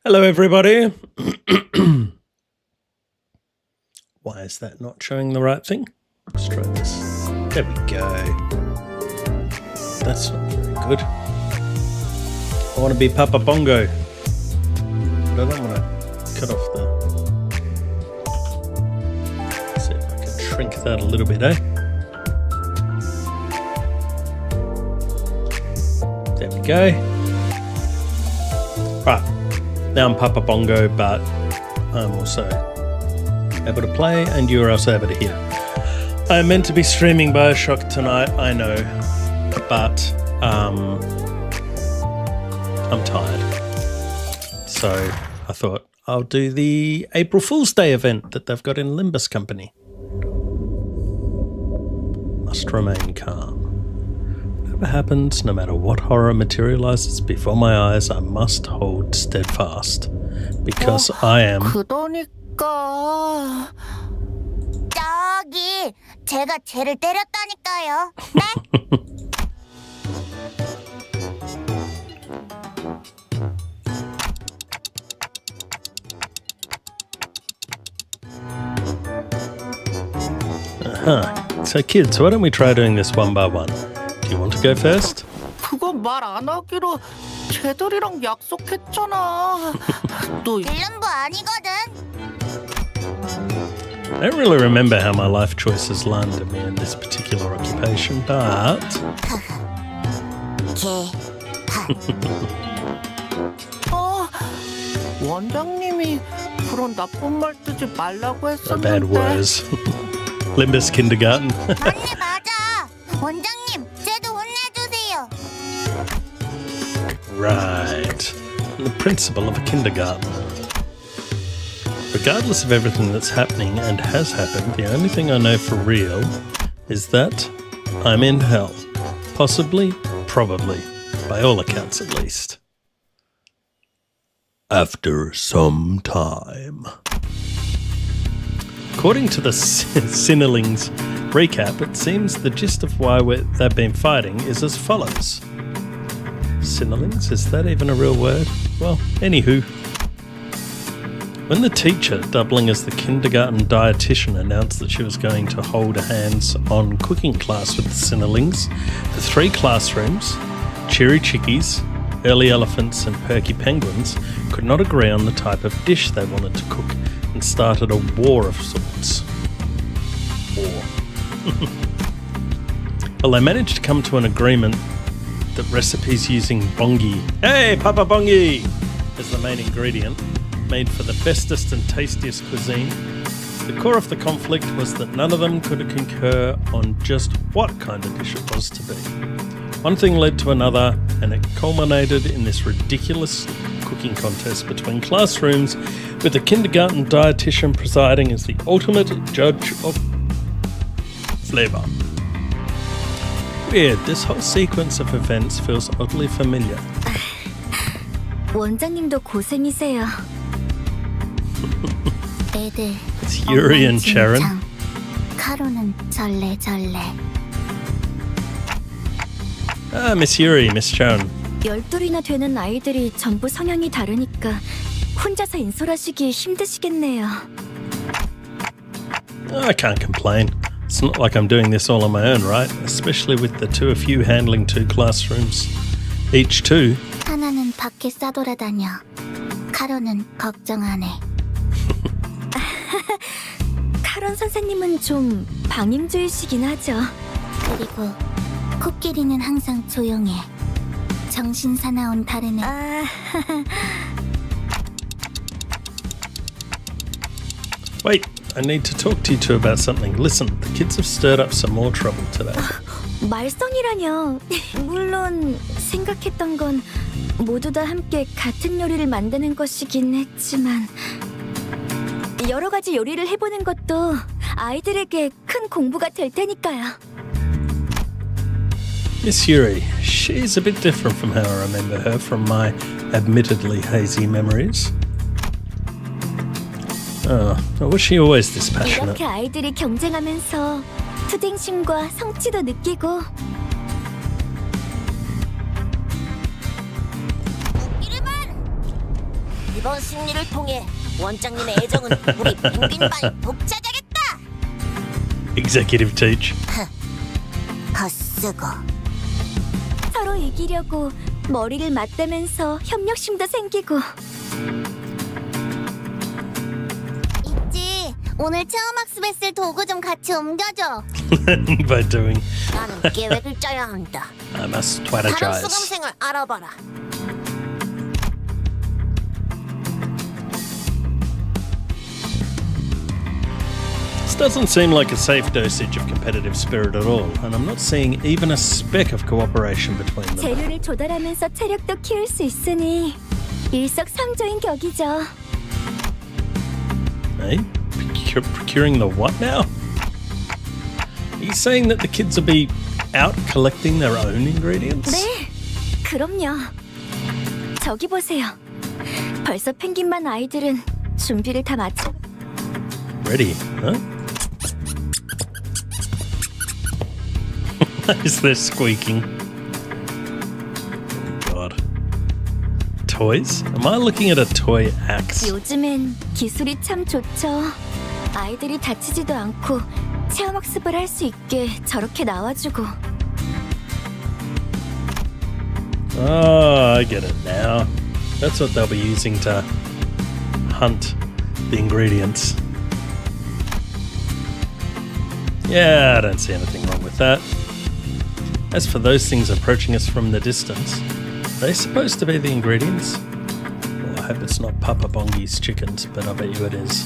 Hello, everybody. Why is that not showing the right thing? Let's try this. There we go. That's not very good. I want to be Papa Bongo, but I don't want to cut off the... Let's see if I can shrink that a little bit, eh? There we go. Right. Now I'm Papa Bongo, but I'm also able to play and you're also able to hear. I'm meant to be streaming Bioshock tonight, I know, but I'm tired. So I thought I'll do the April Fool's Day event that they've got in Limbus Company. Must remain calm. Whatever happens, no matter what horror materializes before my eyes, I must hold steadfast. Because I am... 그러니까... 저기, 제가 쟤를 때렸다니까요. 네? So kids, why don't we try doing this one by one? Do you want to go first? 그거 말 안 하기로 쟤들이랑 약속했잖아. 너 일름보 아니거든. I don't really remember how my life choices landed me in this particular occupation, but... 원장님이 그런 나쁜 말 쓰지 말라고 No bad 했었는데. words. Limbus kindergarten. 맞네 맞아. 원장님, 쟤도 혼내주세요. Right. The principal of a kindergarten. Regardless of everything that's happening and has happened, the only thing I know for real is that I'm in hell. Possibly, probably, by all accounts at least. After some time. According to the Sinnerlings recap, it seems the gist of why they've been fighting is as follows. Sinnerlings? Is that even a real word? Well, anywho. When the teacher, doubling as the kindergarten dietitian, announced that she was going to hold a hands-on cooking class with the Sinnerlings, the three classrooms, Cheery Chickies, Early Elephants and Perky Penguins, could not agree on the type of dish they wanted to cook and started a war of sorts. War. Well, they managed to come to an agreement that recipes using bongi, hey, Papa Bongi, as the main ingredient, made for the bestest and tastiest cuisine. The core of the conflict was that none of them could concur on just what kind of dish it was to be. One thing led to another, and it culminated in this ridiculous cooking contest between classrooms, with the kindergarten dietitian presiding as the ultimate judge of flavour. Weird, this whole sequence of events feels oddly familiar. 원장님도 고생이세요. 애들. It's Yuri and Sharon. 카로는 절레절레. Ah, Miss Yuri, Miss Sharon. 12이나 되는 아이들이 전부 성향이 다르니까 혼자서 인솔하시기 힘드시겠네요. I can't complain. It's not like I'm doing this all on my own, right? Especially with the two of you handling two classrooms. Each two. 하나는 밖에 싸돌아다녀. 카로는 걱정 안 해. 카론 선생님은 좀 방임주의시긴 하죠. 그리고 코끼리는 항상 조용해. 정신 사나운 다른 애. Wait, I need to talk to you two about something. Listen, the kids have stirred up some more trouble today. 말썽이라뇨. 물론 생각했던 건 모두 다 함께 같은 요리를 만드는 것이긴 했지만 여러 가지 요리를 해보는 것도 아이들에게 큰 공부가 될 테니까요. Miss Yuri, she's a bit different from how I remember her from my admittedly hazy memories. Oh, was she always this passionate? 이렇게 아이들이 경쟁하면서 투쟁심과 성취도 느끼고 이번 승리를 통해 원장님의 애정은 우리 펭귄반 독차지하겠다. Executive teach. 헛쓰고. 서로 이기려고 머리를 맞대면서 협력심도 생기고. 있지. 오늘 체험학습했을 도구 좀 같이 옮겨줘. By doing. 나는 계획을 짜야 한다. I must 다른 strategize. 수강생을 알아봐라. This doesn't seem like a safe dosage of competitive spirit at all, and I'm not seeing even a speck of cooperation between them. 재료를 조달하면서 체력도 키울 수 있으니 일석삼조인 격이죠. Eh? Procuring the what now? Are you saying that the kids will be out collecting their own ingredients? 네, 그럼요. 저기 보세요. 벌써 펭귄반 아이들은 준비를 다 마쳐. Ready, huh? Is there squeaking? Oh God. Toys? Am I looking at a toy axe? 요즘엔 기술이 참 좋죠. 아이들이 다치지도 않고 체험학습을 할 수 있게 저렇게 나와주고. Oh, I get it now. That's what they'll be using to hunt the ingredients. Yeah, I don't see anything wrong with that. As for those things approaching us from the distance, are they supposed to be the ingredients? Well, I hope it's not Papa Bongi's chickens, but I bet you it is.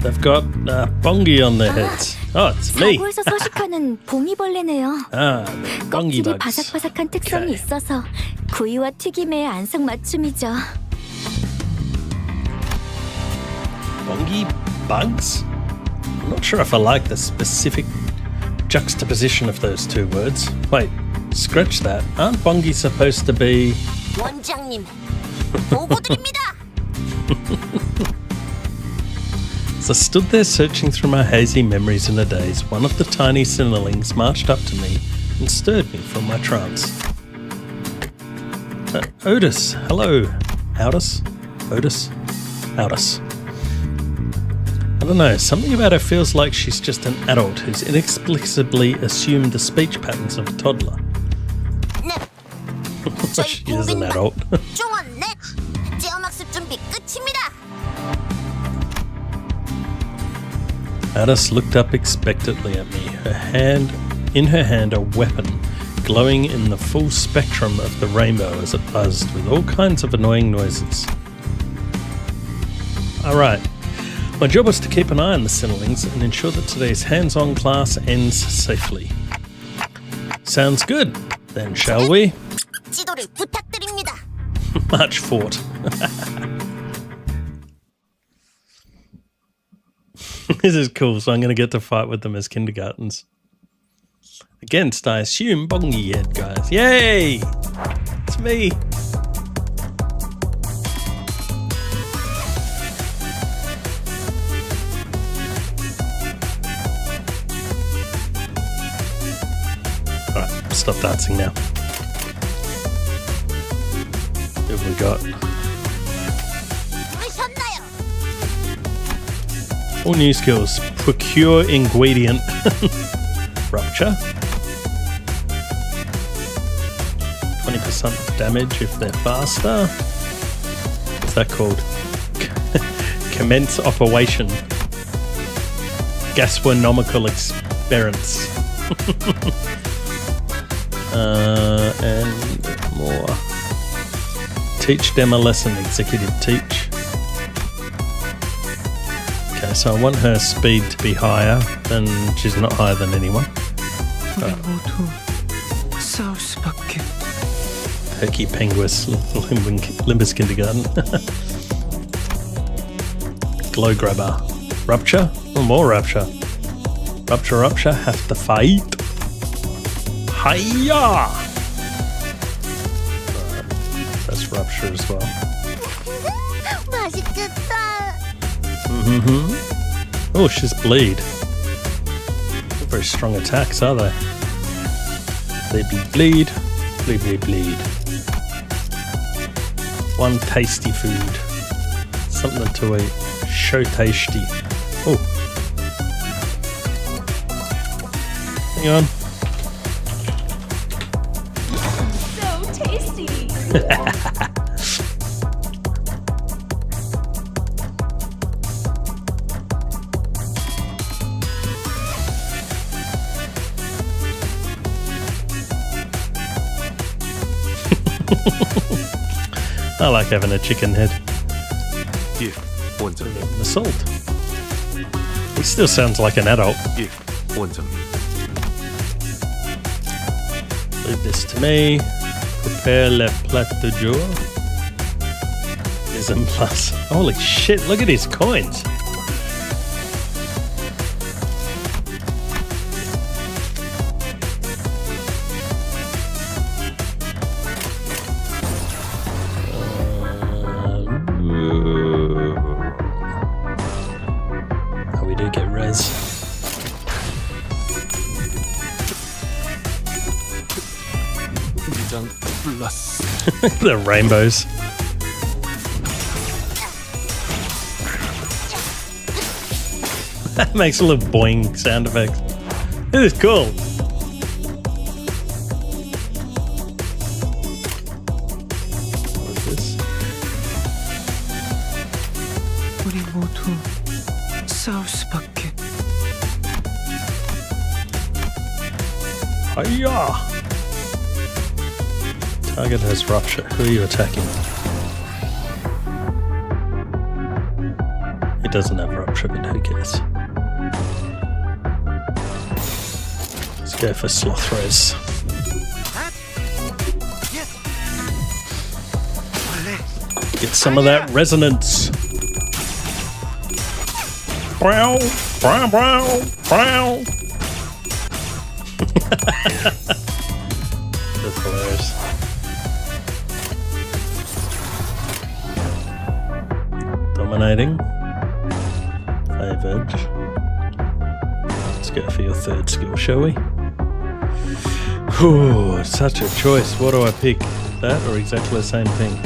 They've got bongi on their heads. Oh, it's me. 사고에서 서식하는 봉이벌레네요. Ah, the bongi 껍질이 bugs. 바삭바삭한 특성이 Okay. 있어서 구이와 튀김의 안성맞춤이죠. Bongi bugs? I'm not sure if I like the specific juxtaposition of those two words. Wait, scratch that. Aren't bongi supposed to be... 원장님, 보고드립니다. As I stood there searching through my hazy memories in a daze, one of the tiny sinnerlings marched up to me and stirred me from my trance. Otis, hello. Otis? Otis? Otis. I don't know, something about her feels like she's just an adult who's inexplicably assumed the speech patterns of a toddler. 네. She is an adult. 중원 넷. 체험학습 준비 끝입니다. Alice looked up expectantly at me, in her hand a weapon, glowing in the full spectrum of the rainbow as it buzzed with all kinds of annoying noises. Alright, my job was to keep an eye on the Sinnerlings and ensure that today's hands-on class ends safely. Sounds good. Then shall we? 지도를 부탁드립니다. March fort. This is cool, so I'm going to get to fight with them as kindergartens. Against, I assume, Bongi Head guys. Yay! It's me! Alright, stop dancing now. Who have we got? 부르셨나요? All new skills. Procure ingredient. Rupture. 20% damage if they're faster. What's that called? Commence operation. Gastronomical experience. And more. Teach them a lesson, executive teach. Okay, so I want her speed to be higher, and she's not higher than anyone. 우리 모두 싸울 수밖에. Herky Penguis, Limbus Kindergarten. Glow Grabber. Rupture? Oh, more Rupture. Rupture, have to fight. Hiya! That's Rupture as well. 맛있겠다. Oh, she's Bleed. Not very strong attacks, are they? They be bleed. Bleed. One tasty food. something to eat. So tasty. Oh. Hang on. So tasty. I like having a chicken head. 예, 원장님. The salt. He still sounds like an adult. 예, 원장님. Leave this to me. Prepare le plat du jour. Mise en place. Holy shit, look at his coins. Oh, we do get res. 위장 플러스. The rainbows. That makes a little boing sound effect. This is cool. What is this? 우리 모두 싸울 수밖에. Hiya! Target has rupture. Who are you attacking? It doesn't have rupture, but who cares? Let's go for sloth res. Get some of that resonance. Brow, brow, brow, brow. That's hilarious. Dominating. Favoured. Let's go for your third skill, shall we? Whew, such a choice. What do I pick? That or exactly the same thing?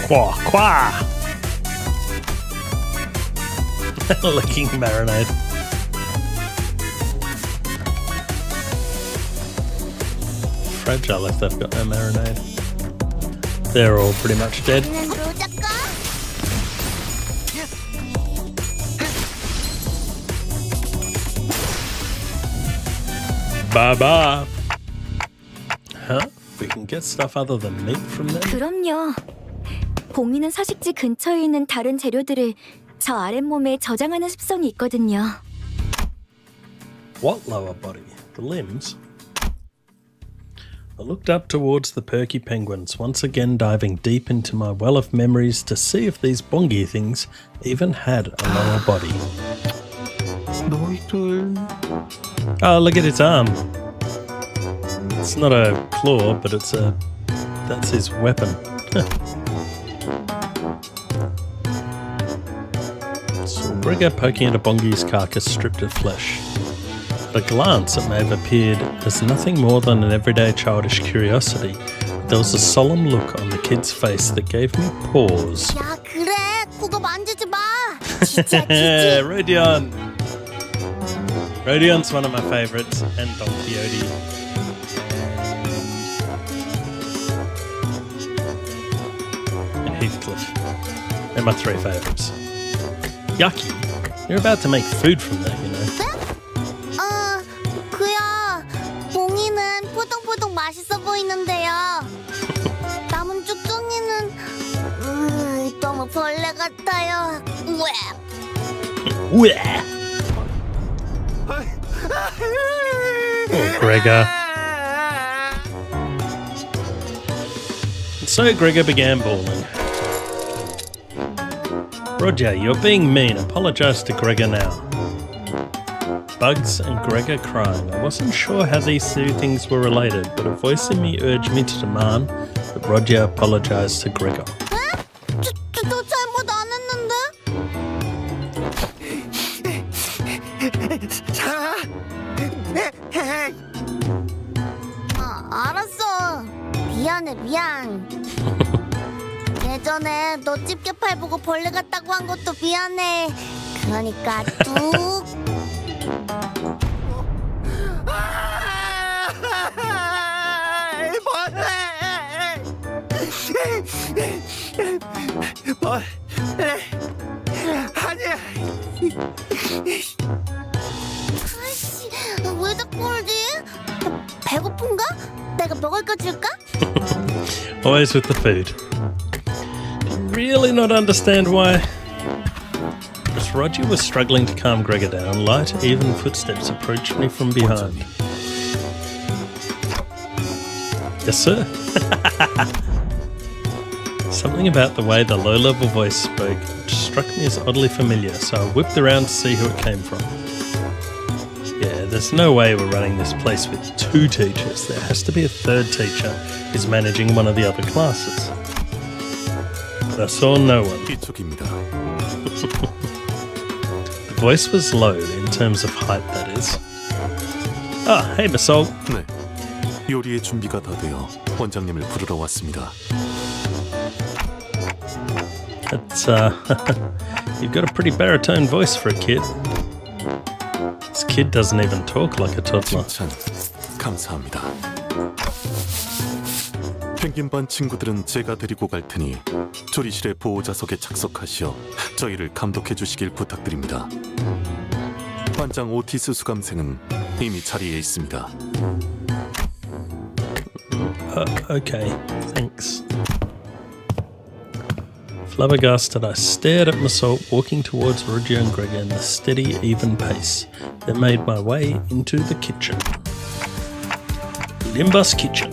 Quah, quah! Licking marinade. Fragile if they've got no marinade. They're all pretty much dead. 로작가? Bye bye. Huh? We can get stuff other than meat from them? 그럼요. 봉이는 서식지 근처에 있는 다른 재료들을 저 아랫몸에 저장하는 습성이 있거든요. What lower body? The limbs? I looked up towards the perky penguins, once again diving deep into my well of memories to see if these bongy things even had a lower body. 너희들 Oh, look at its arm. It's not a claw, but that's his weapon. Saw Gregor poking at a bongi's carcass stripped of flesh. At a glance, it may have appeared as nothing more than an everyday childish curiosity. There was a solemn look on the kid's face that gave me pause. 야 그래 그거 만지지 마. 진짜 지지. Rodion! Rodion's one of my favourites, and Don Quixote. And Heathcliff. They're my three favourites. Yucky! You're about to make food from that, you know. 그야 봉이는 포동포동 맛있어 보이는데요. 남은 쭉쭉이는 너무 벌레 같아요. 왜? Wah! Oh, Gregor. And so Gregor began bawling. Roger, you're being mean. Apologize to Gregor now. Bugs and Gregor crying. I wasn't sure how these two things were related, but a voice in me urged me to demand that Roger apologize to Gregor. 너 잘못 안 했는데? 알았어. 미안해, 미안. 예전에 너 집게팔 보고 벌레 같다고 한 것도 미안해. 그러니까 뚝. 아니야. 아이씨, 왜 자꾸 울지? 배고픈가? 내가 먹을 거 줄까? Always with the food. Really not understand why. As Roger was struggling to calm Gregor down, light, even footsteps approached me from behind. Yes, sir. Something about the way the low-level voice spoke struck me as oddly familiar, so I whipped around to see who it came from. Yeah, there's no way we're running this place with two teachers. There has to be a third teacher who's managing one of the other classes. But I saw no one. 이쪽입니다. The voice was low in terms of height, that is. Ah, hey, Masol. 네, 요리의 준비가 다 되어 원장님을 부르러 왔습니다. That's, you've got a pretty baritone voice for a kid. This kid doesn't even talk like a toddler. 칭찬 감사합니다. 펭귄반 친구들은 제가 데리고 갈 테니 조리실의 보호자석에 착석하시어 저희를 감독해 주시길 부탁드립니다. 반장 오티스 수감생은 이미 자리에 있습니다. Okay, thanks. Flabbergasted, I stared at Masol walking towards Roger and Gregor in a steady, even pace, then made my way into the kitchen. Limbus kitchen.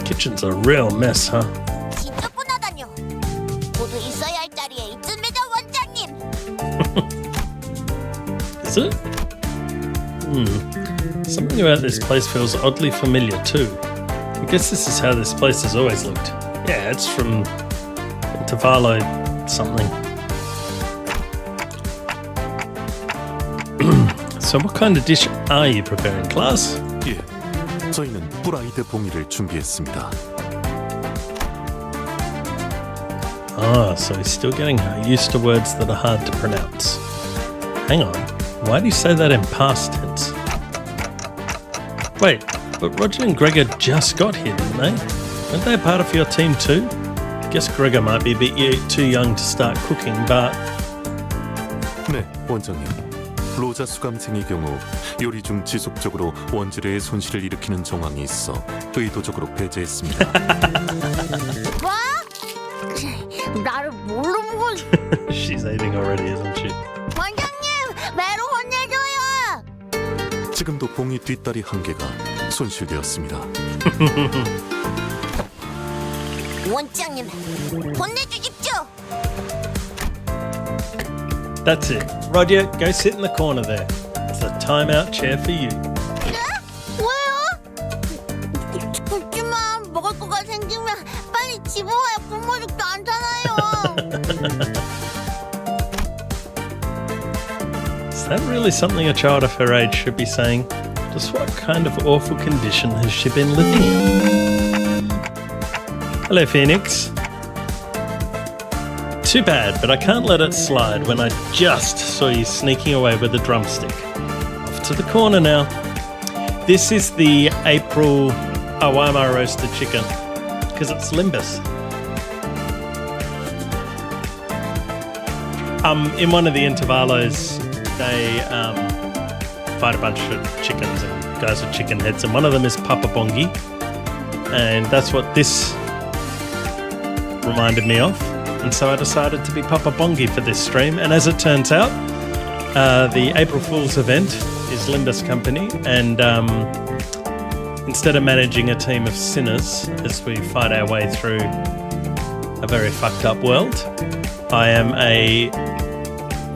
Kitchen's a real mess, huh? 지저분하다뇨. 모두 있어야 할 자리에 있습니다, 원장님. Is it? Something about this place feels oddly familiar too. I guess this is how this place has always looked. Yeah, it's from Tavallo something. So what kind of dish are you preparing, class? 예, 저희는 프라이드 봉이를 준비했습니다. Ah, so he's still getting used to words that are hard to pronounce. Hang on, why do you say that in past tense? Wait, but Roger and Gregor just got here, didn't they? Weren't they a part of your team too? I guess Gregor might be a bit too young to start cooking, but... 네, 원장님. 로자 수감생의 경우 요리 중 지속적으로 원재료의 손실을 일으키는 정황이 있어 의도적으로 배제했습니다. 뭐? 나를 뭘로 보고 She's eating already, isn't she? 원장님, 매로 혼내줘요. 지금도 봉이 뒷다리 한 개가 손실되었습니다. 원장님, 혼내주십시오. That's it. Roger, go sit in the corner there. It's a timeout chair for you. 왜요? 그렇지만 먹을 거가 생기면 빨리 집어와야 굶어 죽지 않잖아요. Is that really something a child of her age should be saying? Just what kind of awful condition has she been living in? Hello, Phoenix. Too bad, but I can't let it slide when I just saw you sneaking away with a drumstick. Off to the corner now. This is the April Awama roasted chicken, because it's Limbus. In one of the intervalos, they fight a bunch of chickens and guys with chicken heads, and one of them is Papa Bongi, and that's what this reminded me of. And so I decided to be Papa Bongi for this stream. And as it turns out, the April Fool's event is Limbus Company. And instead of managing a team of sinners as we fight our way through a very fucked up world, I am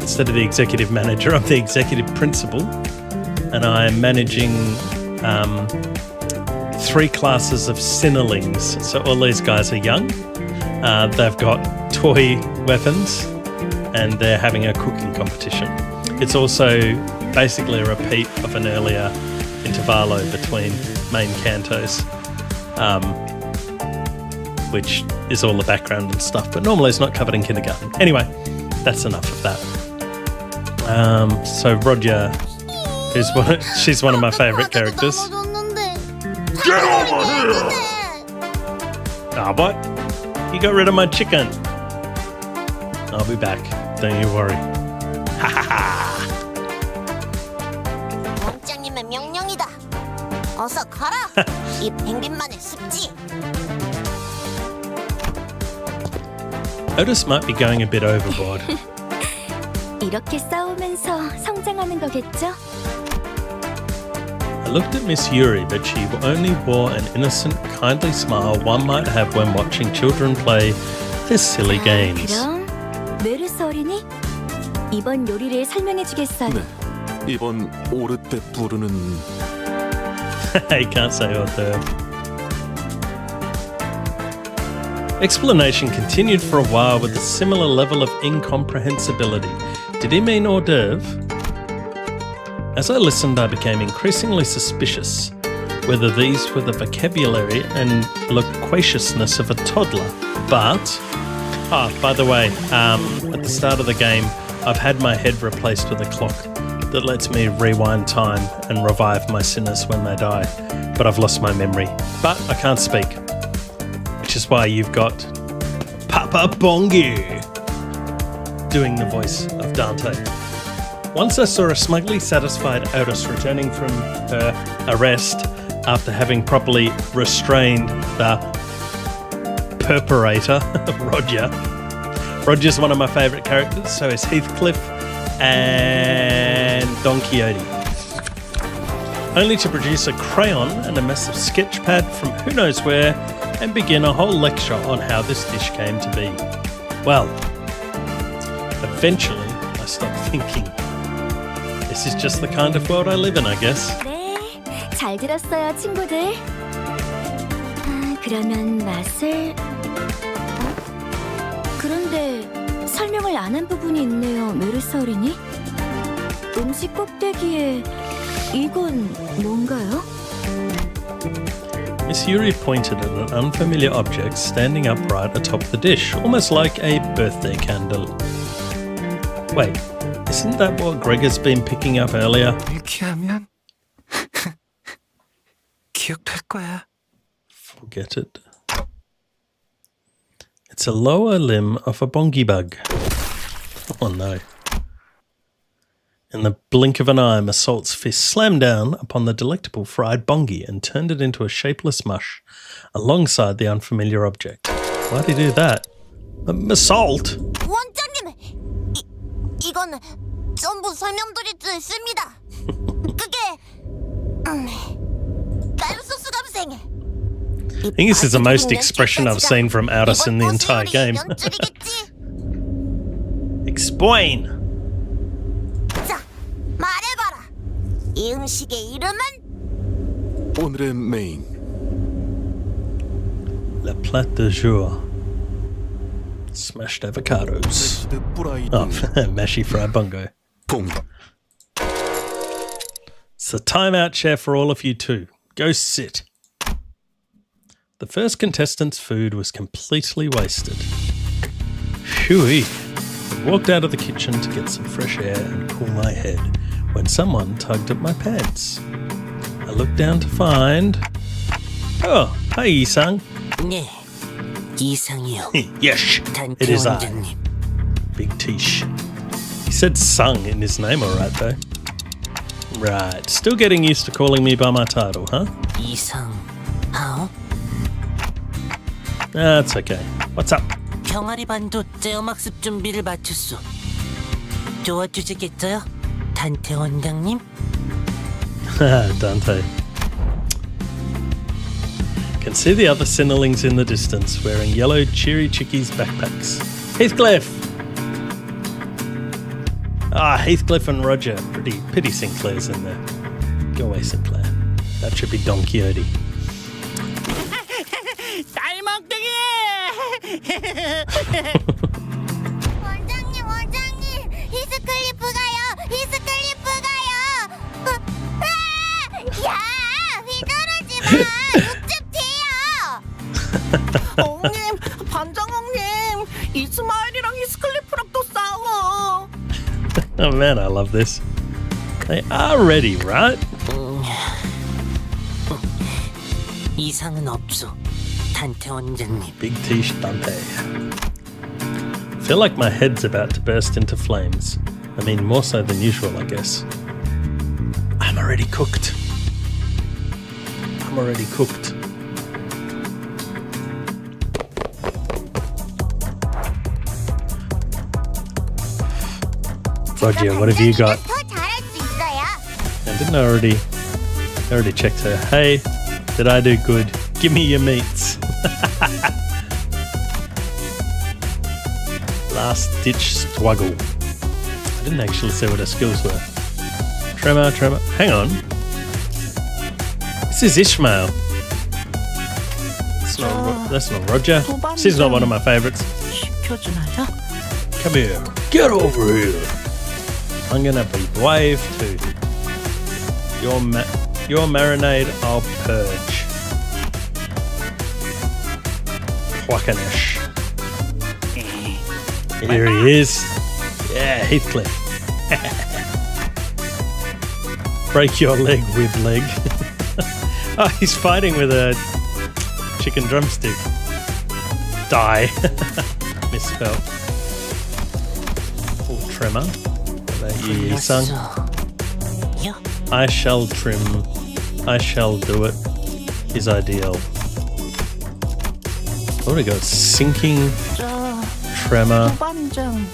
instead of the executive manager, I'm the executive principal, and I am managing 3 classes of Sinnerlings. So all these guys are young. They've got toy weapons, and they're having a cooking competition. It's also basically a repeat of an earlier intervallo between main cantos, which is all the background and stuff, but normally it's not covered in kindergarten. Anyway, that's enough of that. So Roger, she's one of my favourite characters. Get over here! Ah, what? You got rid of my chicken. I'll be back. Don't you worry. Ha ha ha! 원장님의 명령이다. 어서 가라. 이 펭귄만의 습지. Otis might be going a bit overboard. 이렇게 싸우면서 성장하는 거겠죠? I looked at Miss Yuri, but she only wore an innocent, kindly smile one might have when watching children play their silly games. 그럼 메르스 어린이 이번 요리를 설명해 주겠어요. 네, 이번 오르 때 부르는 I can't say hors d'oeuvre. Explanation continued for a while with a similar level of incomprehensibility. Did he mean hors d'oeuvre? As I listened, I became increasingly suspicious whether these were the vocabulary and loquaciousness of a toddler. But, by the way, at the start of the game, I've had my head replaced with a clock that lets me rewind time and revive my sinners when they die. But I've lost my memory. But I can't speak, which is why you've got Papa Bongi doing the voice of Dante. Once I saw a smugly satisfied Otis returning from her arrest after having properly restrained the perperator, Roger. Roger's one of my favourite characters, so is Heathcliff and Don Quixote. Only to produce a crayon and a massive sketch pad from who knows where and begin a whole lecture on how this dish came to be. Well, eventually I stopped thinking. This is just the kind of world I live in, I guess. 네, 잘 들었어요, 친구들. 그러면 맛을... 그런데 설명을 안 한 부분이 있네요, 메르스 어린이. 음식 꼭대기에 이건 뭔가요? Miss Yuri pointed at an unfamiliar object standing upright atop the dish, almost like a birthday candle. Wait, isn't that what Gregor's been picking up earlier? 이렇게 하면 기억될 거야. Forget it. It's a lower limb of a bongy bug. Oh no. In the blink of an eye, Massault's fist slammed down upon the delectable fried bongy and turned it into a shapeless mush alongside the unfamiliar object. Why'd he do that? Massault! 원장님, 이건 전부 설명드릴 수 있습니다. 그게 쌀소스 감생. I think this is the most expression I've seen from Otis in the entire game. Explain! 자, 말해봐라. 이 음식의 이름은? 오늘의 메인 Le plat du jour. Smashed avocados. Oh, mashy fried bongo. 봉. It's the timeout chair for all of you too. Go sit. The first contestant's food was completely wasted. Phew! I walked out of the kitchen to get some fresh air and cool my head when someone tugged at my pants. I looked down to find... Oh, hi Isang. 네, 이상이요. Yes, it is I. 원장님. Big Tish. He said Sung in his name alright though. Right, still getting used to calling me by my title, huh? 이상하오? That's okay. What's up? 병아리 반도 떼어막습 준비를 마쳤소. 도와주시겠어요? 단테 원장님? Dante. Can see the other Sinnerlings in the distance wearing yellow cheery chickies backpacks. Heathcliff! Ah, Heathcliff and Roger. Pity Sinclair's in there. Go away, Sinclair. That should be Don Quixote. 딸멍둥이! 원장님, 히스클리프 가요. 야, 휘두르지 마. 욕좀 튀어. 엉님, 반장엉님, 이스마일이랑 히스클리프랑 또 싸워. Oh man, I love this. They are ready, right? 이상은 없소, 단테 원장님. Big Tish Dante. I feel like my head's about to burst into flames. I mean, more so than usual, I guess. I'm already cooked. Roger, what have you got? 더 잘할 수 있어요. And didn't I already checked her. Hey, did I do good? Give me your meats. Last ditch struggle. I didn't actually see what her skills were. Tremor. Hang on. This is Ishmael. That's not Roger. She's not one of my favorites. 시켜주나요? Come here. Get over here. I'm gonna be brave too. Your marinade, I'll purge. Quackanish. Here he is. Yeah, Heathcliff. Break your leg, with leg. Oh, he's fighting with a chicken drumstick. Die. Misspelled. Oh, Tremor. What about you, son? 요? I shall trim. I shall do it. Is ideal. What do we got? Sinking, 저 tremor, 반장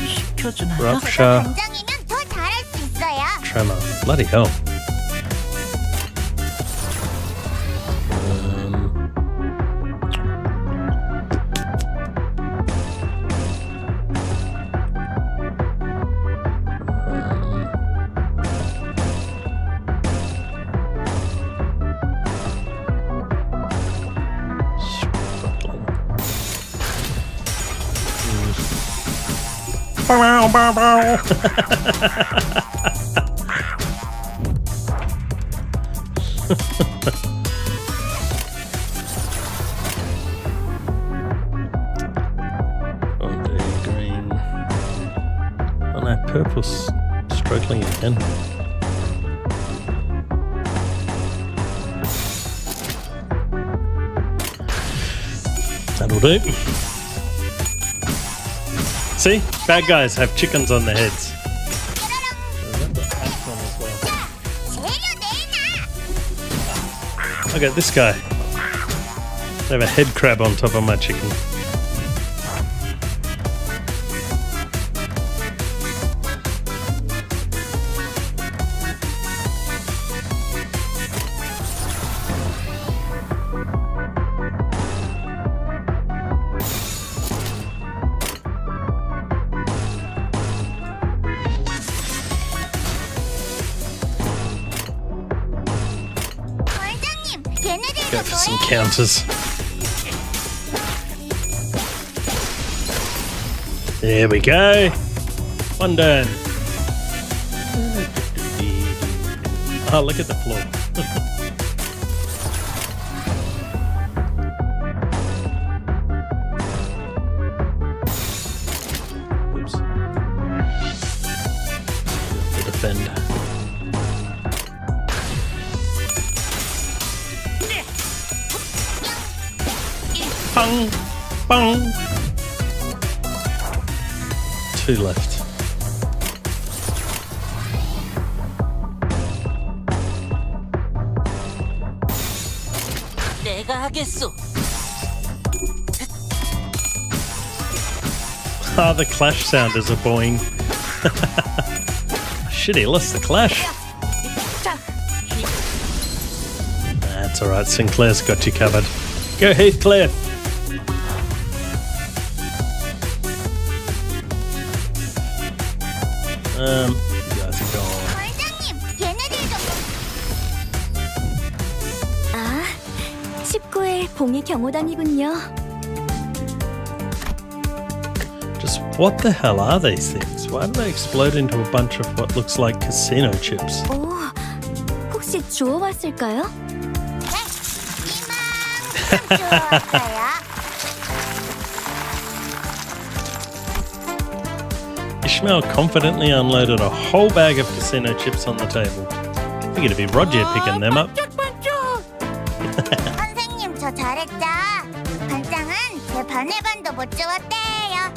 시켜주나요? rupture, 반장이면 더 잘할 수 있어요. tremor. Bloody hell. Green. Oh no, purple's struggling again. That'll do. See? Bad guys have chickens on their heads. Remember that one as well. 재료 내놔. Look at this guy. They have a head crab on top of my chicken. 원장님, 얘네들도 Go for some 뭐예요? counters. There we go. One done. Oh, look at the floor. Oops. To defend. Bang! Bang! Two left. 내가 하겠소. Ah, the clash sound is annoying. Shit, he lost the clash. That's alright, Sinclair's got you covered. Go Heathcliff! You guys are gone. 원장님, 얘네들 좀. 아, 19회 봉이 경호단이군요. Just what the hell are these things? Why do they explode into a bunch of what looks like casino chips? 오, 혹시 주워왔을까요? 이만큼 주웠어요. Ishmael confidently unloaded a whole bag of casino chips on the table. Figured it'd be Roger picking them up. 선생님, 저 잘했죠? 반장은 제 반의 반도 못 주웠대요.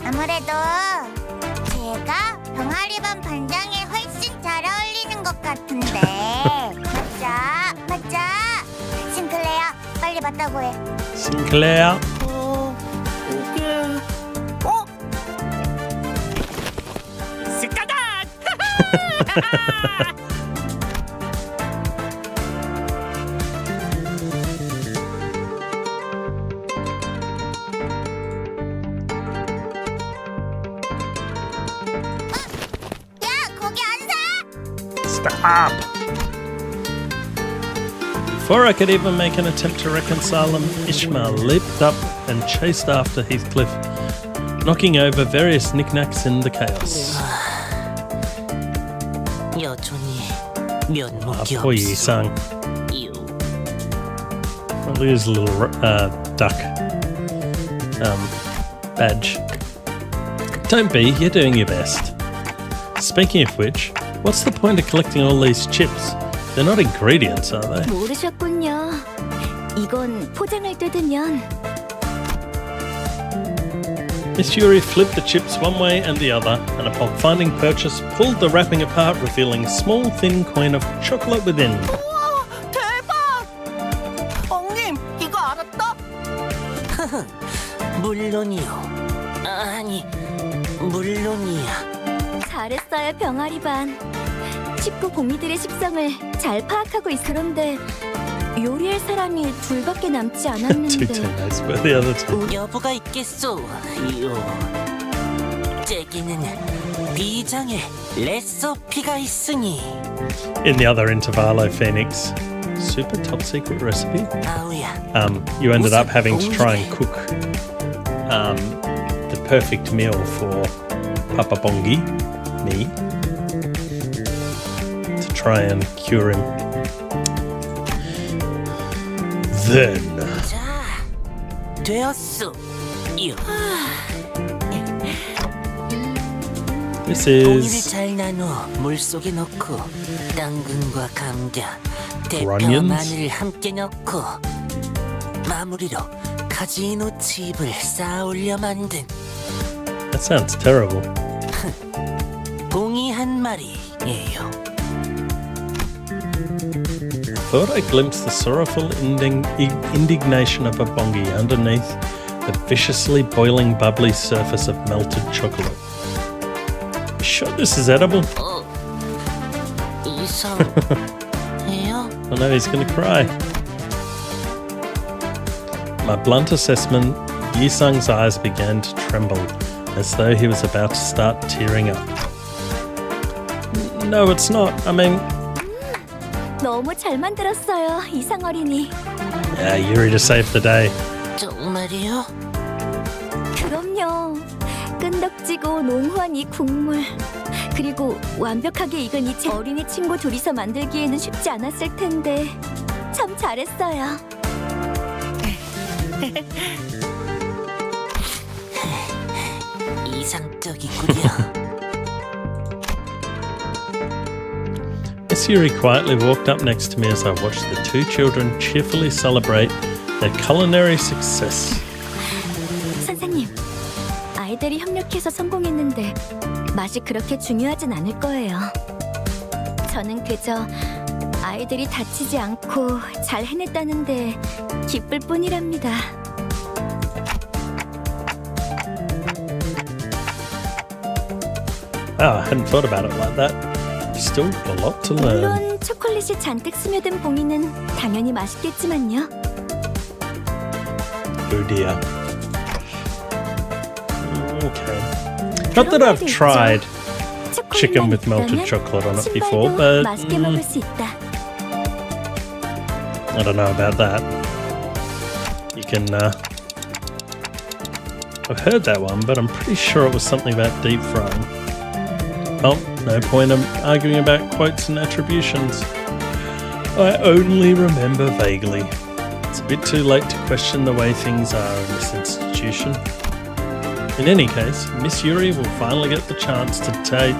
아무래도 제가 병아리반 반장에 훨씬 잘 어울리는 것 같은데. 맞죠? 싱클레어, 빨리 맞다고 해. Sinclair. 이게 스카다. 야, 거기 안 사! Stop! Before I could even make an attempt to reconcile them, Ishmael leaped up and chased after Heathcliff, knocking over various knickknacks in the chaos. 여전히 면목이 Poor 없어. Yi-sang. 유. Look at his little duck badge. Don't be, you're doing your best. Speaking of which, what's the point of collecting all these chips? They're not ingredients, are they? 모르셨군요. 이건 포장을 뜯으면 Miss Yuri flipped the chips one way and the other, and upon finding purchase, pulled the wrapping apart, revealing a small thin coin of chocolate within. 우와, 대박! 엉님, 이거 알았다? 물론이요. 아니, 물론이야. 잘했어요, 병아리반. 19 봉이들의 식성을 잘 파악하고 있으런데 요리할 사람이 둘밖에 남지 Two 않았는데 teammates, where are the other two? 여부가 있겠소. 요. 제기는 비장의 레시피가 있으니. In the other intervalo, Phoenix. Super top secret recipe? 아우야. You ended up having to try and cook the perfect meal for Papa Bongi, me, to try and cure him. Then, 자, 되었소. 요. this 봉이를 is 잘 나누어 물 속에 넣고 당근과 감자, 대파와 Grunions? 마늘을 함께 넣고 마무리로 카지노 칩을 쌓아 올려 만든 that sounds terrible. 봉이 한 마리예요. Thought I glimpsed the sorrowful indignation of a bongi underneath the viciously boiling bubbly surface of melted chocolate. You sure this is edible? 이상해요? Oh no, he's gonna cry. My blunt assessment, Yi-sung's eyes began to tremble, as though he was about to start tearing up. No, it's not. I mean, 너무 잘 만들었어요, 이상 어린이. yeah, Yuri to save the day. 정말이요? 그럼요. 끈덕지고 농후한 이 국물. 그리고 완벽하게 익은 이 어린이 친구 둘이서 만들기에는 쉽지 않았을 텐데 참 잘했어요. 이상적이구려. Miss Yuri quietly walked up next to me as I watched the two children cheerfully celebrate their culinary success. 선생님, 아이들이 협력해서 성공했는데 맛이 그렇게 중요하진 않을 거예요. 저는 그저 아이들이 다치지 않고 잘 해냈다는데 기쁠 뿐이랍니다. Wow, I hadn't thought about it like that. Still a lot to learn. 물론 초콜릿이 잔뜩 스며든 봉이는 당연히 맛있겠지만요. Oh dear. Okay. Not that I've tried chicken with melted chocolate on it before, but 맛있게 먹을 수 있다. I don't know about that. You can, I've heard that one, but I'm pretty sure it was something about deep frying. Oh, no point in arguing about quotes and attributions. I only remember vaguely. It's a bit too late to question the way things are in this institution. In any case, Miss Yuri will finally get the chance to take...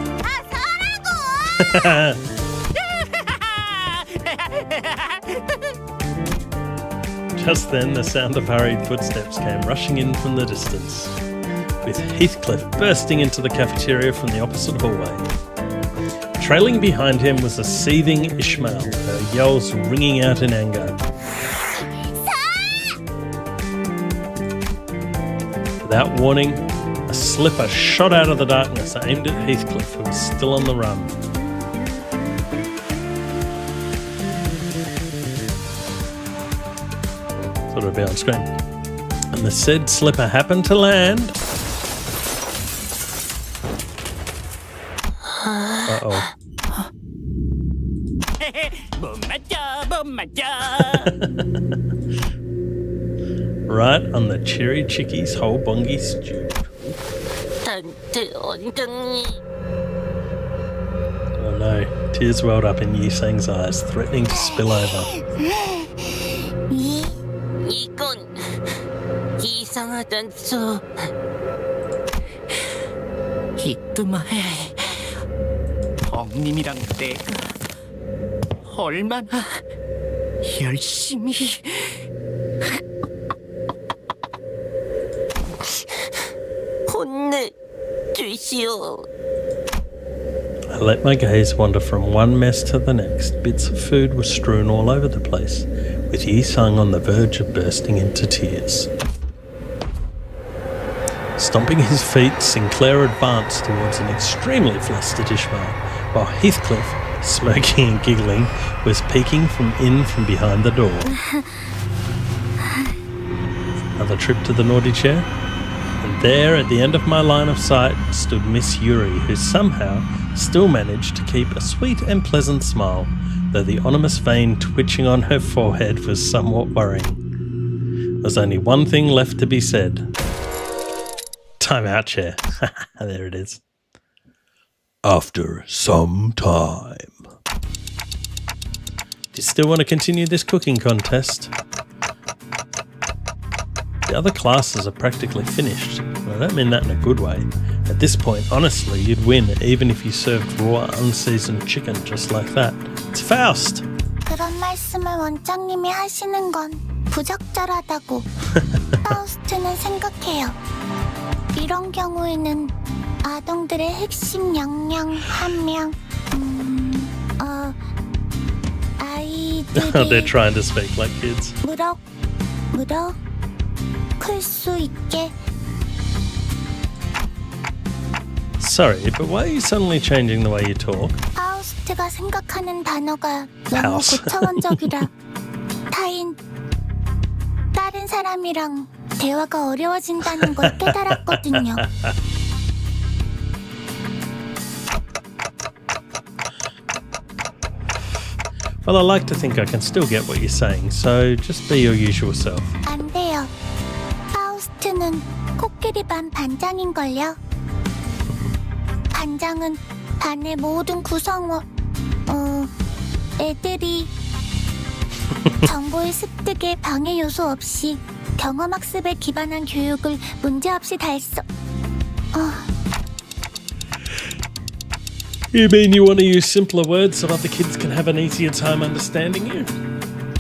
Just then, the sound of hurried footsteps came rushing in from the distance, with Heathcliff bursting into the cafeteria from the opposite hallway. Trailing behind him was a seething Ishmael, her yells ringing out in anger. Without warning, a slipper shot out of the darkness aimed at Heathcliff, who was still on the run. Thought it'd be on screen. And the said slipper happened to land. Uh-oh. Right on the cherry chickies whole bongy stew. 단테 원장님. Oh no, tears welled up in Yi Sang's eyes, threatening to spill over. 이건 이상하단소. 이뚜마해. 엉님이랑 내가 얼마나 열심히 혼내주시오. I let my gaze wander from one mess to the next. Bits of food were strewn all over the place, with Yi Sang on the verge of bursting into tears. Stomping his feet, Sinclair advanced towards an extremely flustered Ishmael, while Heathcliff, smirking and giggling, was peeking from behind the door. Another trip to the naughty chair, and there, at the end of my line of sight, stood Miss Yuri, who somehow still managed to keep a sweet and pleasant smile, though the ominous vein twitching on her forehead was somewhat worrying. There's only one thing left to be said. Time out, chair. There it is. After some time. Do you still want to continue this cooking contest? The other classes are practically finished. I don't mean that in a good way. At this point, honestly, you'd win even if you served raw, unseasoned chicken just like that. It's Faust! 그런 말씀을 원장님이 하시는 건 부적절하다고 파우스트는 생각해요. 이런 경우에는 아동들의 핵심 역량 한 명, Oh, they're 아이들이 trying to speak like kids. 클 수 있게. Sorry, but why are you suddenly changing the way you talk? 파우스트가 생각하는 단어가 너무 파우스. 고차원적이라 다른 사람이랑 대화가 어려워진다는 걸 깨달았거든요. Well, I like to think I can still get what you're saying, so just be your usual self. 안 돼요. 파우스트는 코끼리 반 반장인걸요. 반장은 반의 모든 애들이 정보의 습득에 방해 요소 없이 경험학습에 기반한 교육을 문제없이 You mean you want to use simpler words so other kids can have an easier time understanding you?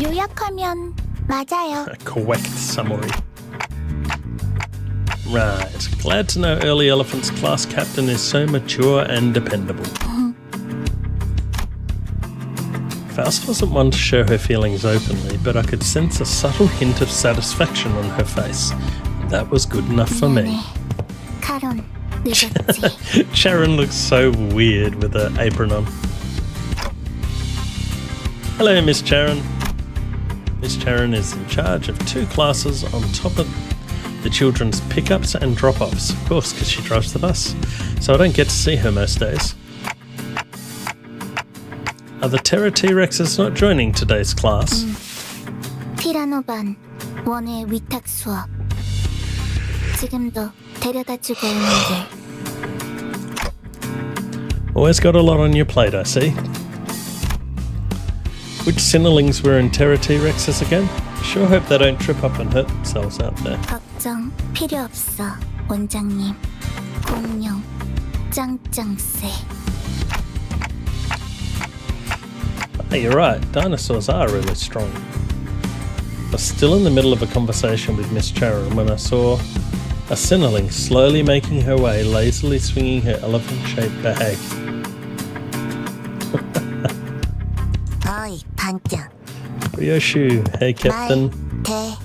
요약하면 맞아요. A correct summary. Right. Glad to know Early Elephant's class captain is so mature and dependable. Faust wasn't one to show her feelings openly, but I could sense a subtle hint of satisfaction on her face. That was good enough for me. 카론, 늦었지. Sharon looks so weird with her apron on. Hello, Miss Sharon. Miss Sharon is in charge of 2 classes on top of the children's pickups and drop-offs, of course, because she drives the bus. So I don't get to see her most days. Are the Terra T-Rexes not joining today's class? 피라노반 원의 위탁 수업. 지금도 데려다주고 오는 길. Always got a lot on your plate, I see. Which Cinnalings were in Terra T-Rexes again? Sure hope they don't trip up and hurt themselves out there. 걱정 필요 없어, 원장님. 공룡 짱짱새. Hey, you're right, dinosaurs are really strong. I was still in the middle of a conversation with Miss Charon when I saw a Cinnaling slowly making her way, lazily swinging her elephant-shaped bag. 어이, 반장. Ryoshu, hey Captain. 대해.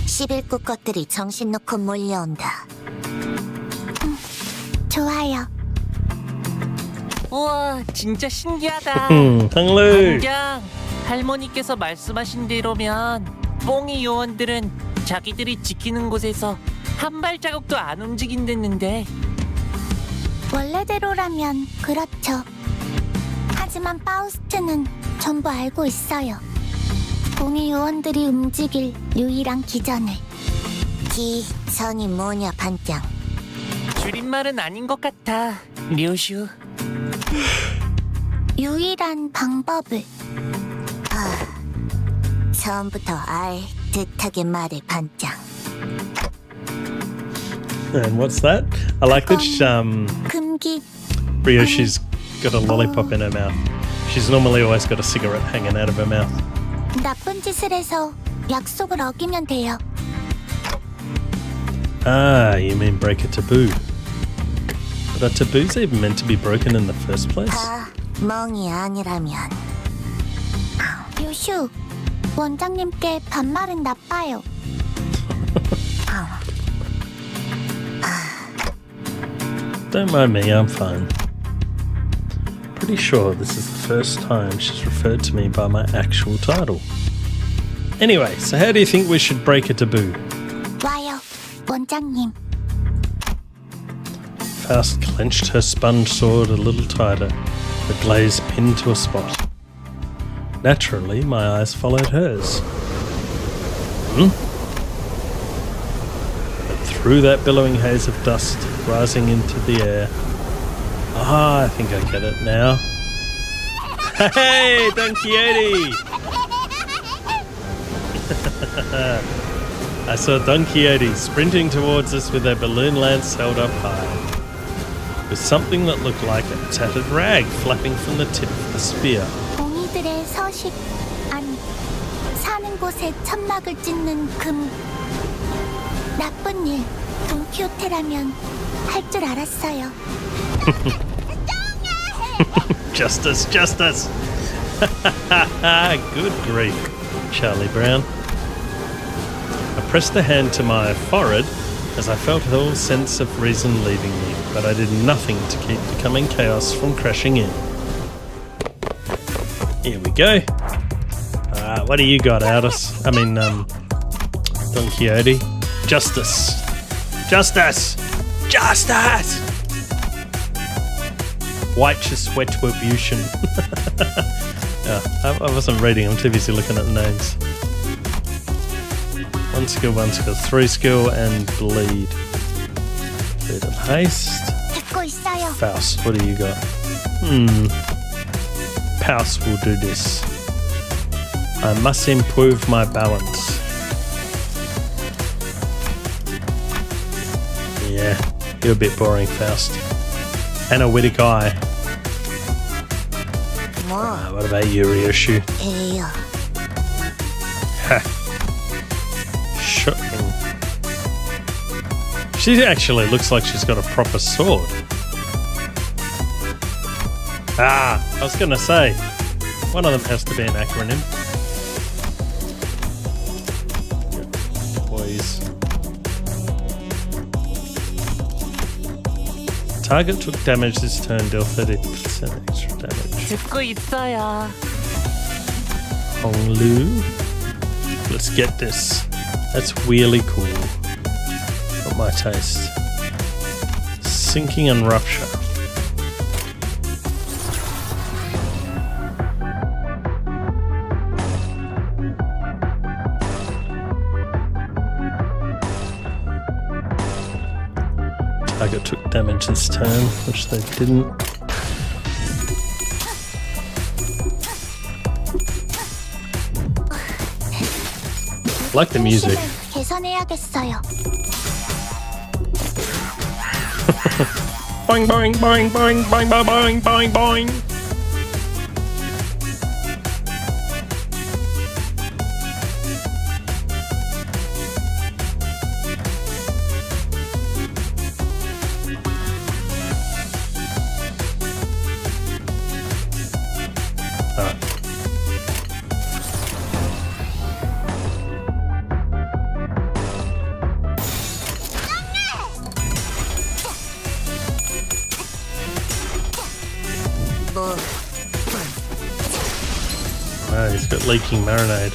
11구 것들이 정신 놓고 몰려온다. 좋아요. 우와, 진짜 신기하다. Hanglu. 반장, 할머니께서 말씀하신 대로면 뽕이 요원들은 자기들이 지키는 곳에서 한 발자국도 안 움직인댔는데. 원래대로라면 그렇죠. 하지만 파우스트는 전부 알고 있어요. 공의 요원들이 움직일 유일한 기전을. 기전이 뭐냐, 반장? 줄임말은 아닌 것 같아, 료슈. 유일한 방법을. 처음부터 알 듯하게 말해, 반장. And what's that? I like that 금기. Ryoshi's got a lollipop in her mouth. She's normally always got a cigarette hanging out of her mouth. 나쁜 짓을 해서 약속을 어기면 돼요. Ah, you mean break a taboo. But are taboos even meant to be broken in the first place? 다 멍이 아니라면. 요슈, 원장님께 반말은 나빠요. Don't mind me, I'm fine. Pretty sure this is the first time she's referred to me by my actual title. Anyway, so how do you think we should break a taboo? 와요, 원장님. Faust clenched her sponge sword a little tighter, the glaze pinned to a spot. Naturally, my eyes followed hers. But through that billowing haze of dust rising into the air. Ah, I think I get it now. Hey, Don Quixote! I saw Don Quixote sprinting towards us with a balloon lance held up high, with something that looked like a tattered rag flapping from the tip of the spear. 동이들의 서식, 아니, 사는 곳에 천막을 찢는 금. 나쁜 일, 돈키호테라면 할 줄 알았어요. Justice, justice! Good grief, Charlie Brown. I pressed a hand to my forehead as I felt all sense of reason leaving me, but I did nothing to keep the coming chaos from crashing in. Here we go. What do you got, Aldous? I mean, Don Quixote. Justice! Justice! Justice! Righteous retribution. I wasn't reading, I'm too busy looking at the names. 1 skill, 1 skill, 3 skill, and bleed. Bleed and haste. 듣고 있어요. Faust, what do you got? Faust will do this. I must improve my balance. Yeah, you're a bit boring, Faust. Analytic eye. 뭐, What about you, Ryoshu? 에요. Ha. Shocking. She actually looks like she's got a proper sword. I was gonna say, one of them has to be an acronym. Boys. Target took damage this turn, deal 30% extra damage. 듣고 있어요. Honglu. Let's get this. That's really cool. my taste. Sinking and rupture. Target took damage this turn, which they didn't. Like the music. 계산해야겠어요. Boing boing boing boing boing boing boing boing. Oh, he's got leaking marinade.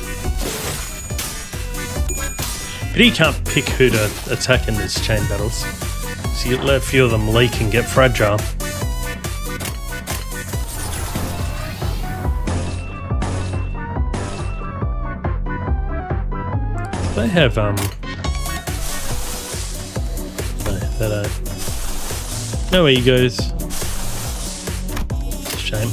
But he can't pick who to attack in these chain battles. So you let a few of them leak and get fragile. They have, no, they don't. No egos. It's a shame.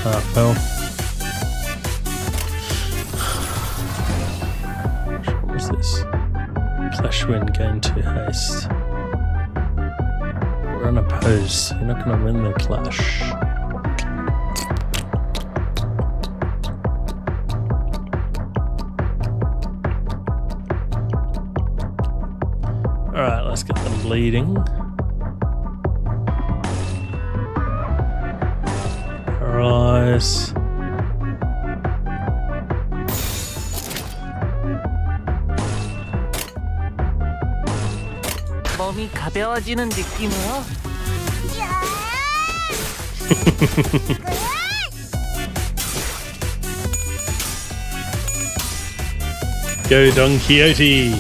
Half health. What was this? Clash win, gain 2 haste. We're unopposed. You're not going to win the clash. Alright, let's get them bleeding. Paralyze. 몸이 가벼워지는 느낌으로. Go Don Quixote!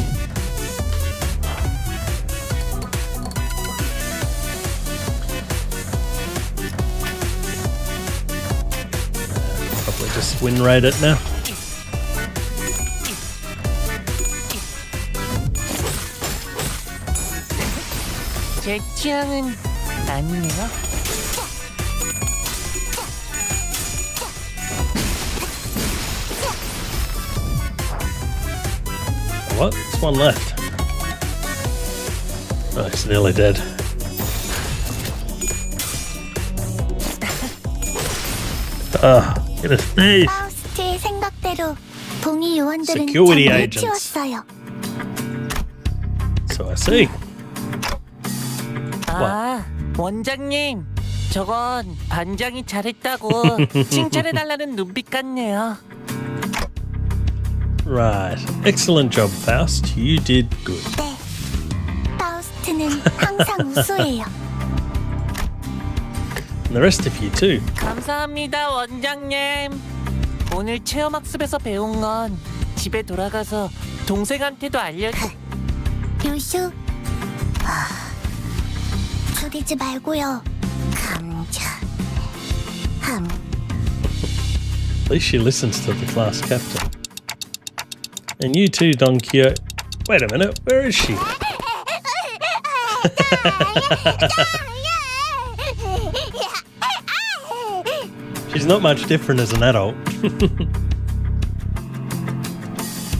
Probably just win rate it now. 제 취향은 아니네요. What? There's one left. Oh, he's nearly dead. Get a sneeze. 파우스트의 생각대로 동이 요원들은 Security 장비를 agents. 치웠어요. So I see. 아, 원장님. 저건 반장이 잘했다고 칭찬해달라는 눈빛 같네요. Right. Excellent job, Faust. You did good. 네, 파우스트는 항상 우수해요. And the rest of you too. 감사합니다, 원장님. 오늘 체험학습에서 배운 건 집에 돌아가서 동생한테도 요슈, 죽이지 말고요. 감자, At least she listens to the class captain. And you too, Don Quixote. Wait a minute, where is she? She's not much different as an adult.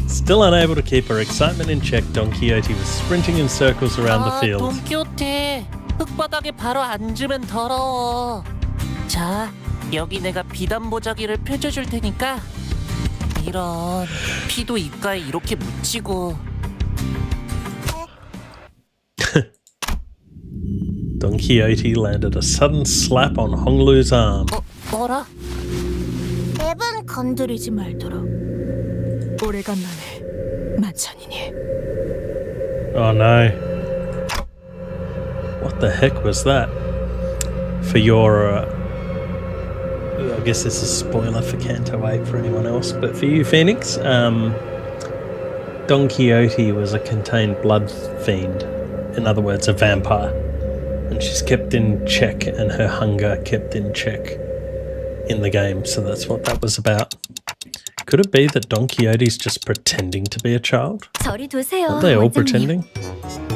Still unable to keep her excitement in check, Don Quixote was sprinting in circles around the field. 돈키호테, 흙바닥에 바로 앉으면 더러워. 자, 여기 내가 비단 보자기를 펼쳐줄 테니까. 이런, 피도 입가에 이렇게 묻히고. Don Quixote landed a sudden slap on Honglu's arm. 뭐라? 앱은 건드리지 말도록. 오래간만에 만찬이니. Oh no. What the heck was that? For your, I guess this is a spoiler for Canto 8 for anyone else, but for you, Phoenix, Don Quixote was a contained blood fiend. In other words, a vampire. And she's kept in check, and her hunger kept in check in the game, so that's what that was about. Could it be that Don Quixote's just pretending to be a child? 저리 두세요. Are they all 원장님. pretending?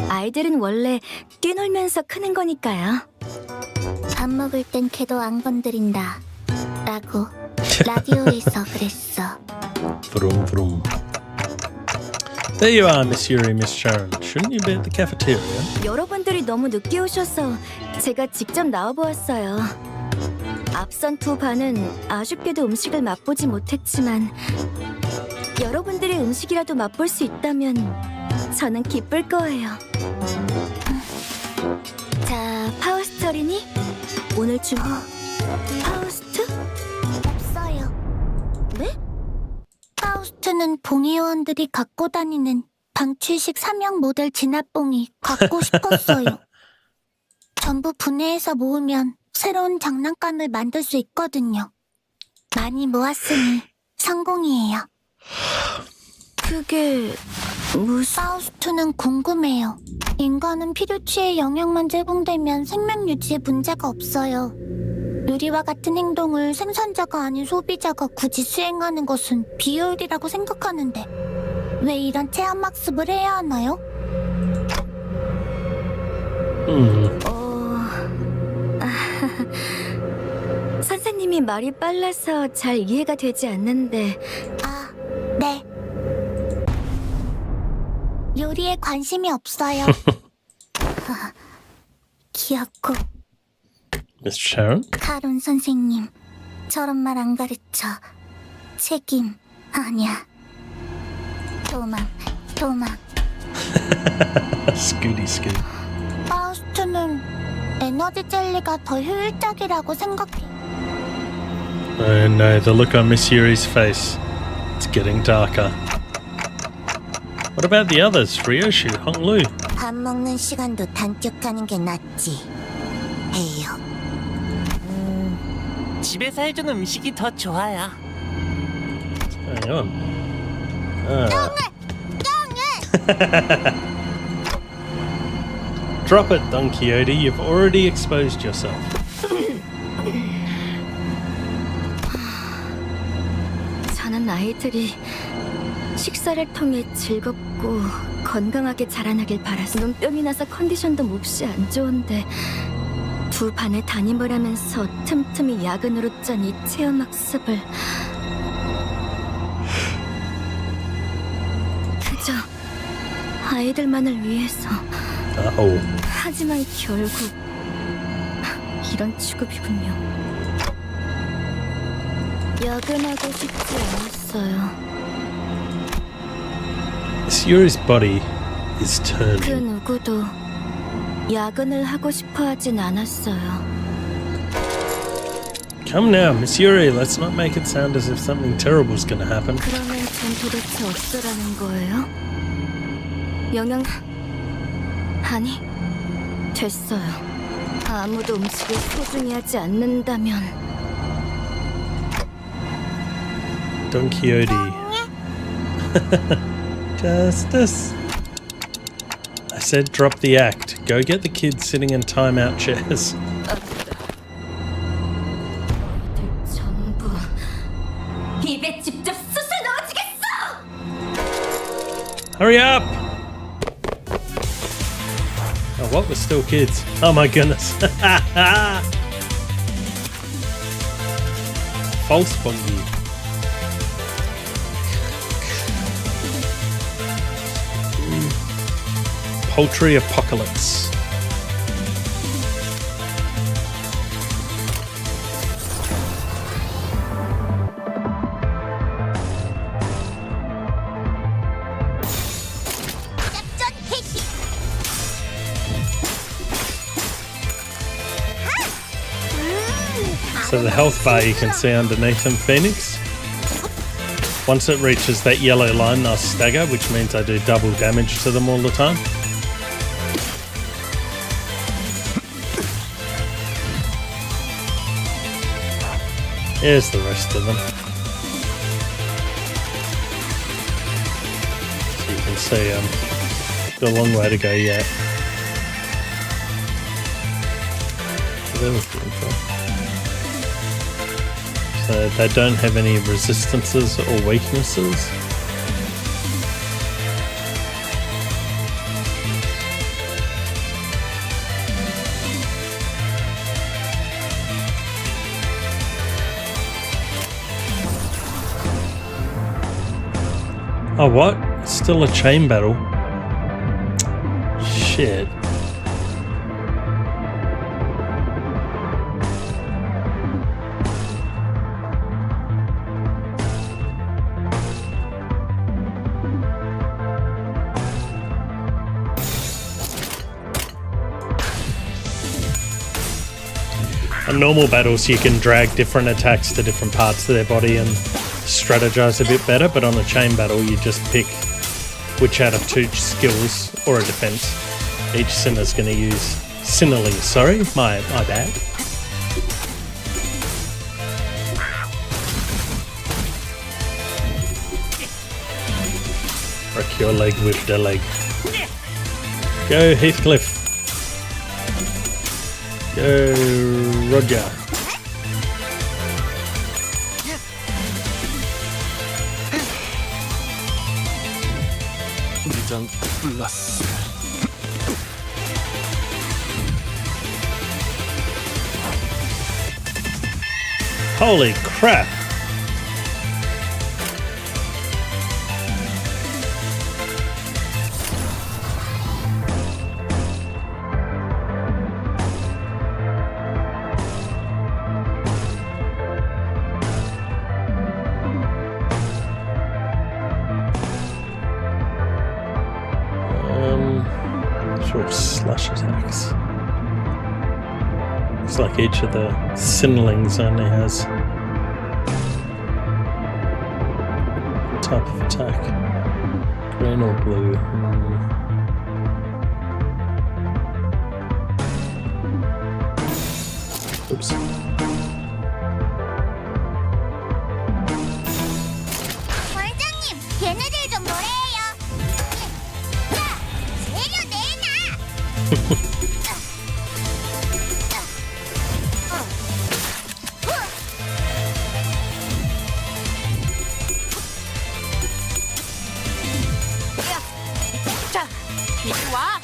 아이들은 원래 뛰놀면서 크는 거니까요. 밥 먹을 땐 걔도 안 건드린다 라고 라디오에서 그랬어. Vroom vroom. There you are, Miss Yuri, Miss Sharon. Shouldn't you be at the cafeteria? 여러분들이 너무 늦게 오셔서 제가 직접 나와보았어요. 앞선 두 반은 아쉽게도 음식을 맛보지 못했지만 여러분들의 음식이라도 맛볼 수 있다면 저는 기쁠 거예요. 자, 파우스터리니? 오늘 준비... 파우스트? 없어요. 네? 파우스트는 봉의원들이 갖고 다니는 방출식 3형 모델 진압봉이 갖고 싶었어요. 전부 분해해서 모으면 새로운 장난감을 만들 수 있거든요. 많이 모았으니 성공이에요. 그게... 무슨... 파우스트는 궁금해요. 인간은 피루치의 영역만 제공되면 생명 유지에 문제가 없어요. 누리와 같은 행동을 생산자가 아닌 소비자가 굳이 수행하는 것은 비효율이라고 생각하는데 왜 이런 체험학습을 해야 하나요? 선생님이 말이 빨라서 잘 이해가 되지 않는데 아, 네. 요리에 관심이 없어요. 귀엽고 Miss Sharon? 카론 선생님, 저런 말 안 가르쳐. 책임 아니야. 도망. Scooty scoot. 파우스트는 에너지 젤리가 더 효율적이라고 생각해. Oh no, the look on Miss Yuri's face. It's getting darker. What about the others? Ryoshu, Honglu? 밥 먹는 시간도 단축하는 게 낫지. 해요. 집에서 해준 음식이 더 좋아요. Hang on. Drop it, Don Quixote. You've already exposed yourself. 저는 아이들이 식사를 통해 즐겁고 건강하게 자라나길 바라서 눈병이 나서 컨디션도 몹시 안 좋은데 두 반의 담임을 하면서 틈틈이 야근으로 짠 이 체험학습을 그저 아이들만을 위해서 Uh-oh. 하지만 결국 이런 취급이군요. 야근하고 싶지 않았어요. Miss Yuri's body is 그 turning. 누구도 야근을 하고 싶어 하진 않았어요. Come now, Miss Yuri. Let's not make it sound as if something terrible's gonna happen. 그러면 전 도대체 어쩌라는 거예요? 영양... 아니, 됐어요. 아무도 음식을 소중히 하지 않는다면 Don Quixote. Justice. I said drop the act. Go get the kids sitting in timeout chairs. 전부 입에 직접 쑤셔 넣어주겠어! Hurry up! Oh, what? We're still kids. Oh my goodness. False Bongi. Poultry apocalypse. So the health bar you can see underneath him, Phoenix. Once it reaches that yellow line, they'll stagger, which means I do double damage to them all the time. Here's the rest of them. So you can see got a long way to go yet. There was the info. So they don't have any resistances or weaknesses. Oh, what? Still a chain battle? Shit. On normal battles, you can drag different attacks to different parts of their body and strategize a bit better, but on a chain battle, you just pick which out of two skills or a defense each sinner's going to use. Sinnerling, sorry, my bad. Break your leg with the leg. Go Heathcliff. Go Roger. 위장 플러스. Holy crap! Short slash attacks. Looks like each of the Sinlings only has type of attack. Green or blue? Oops. 원장님, 걔네들 좀 뭐래요? 야, 재료 내놔. 자, 이리 와.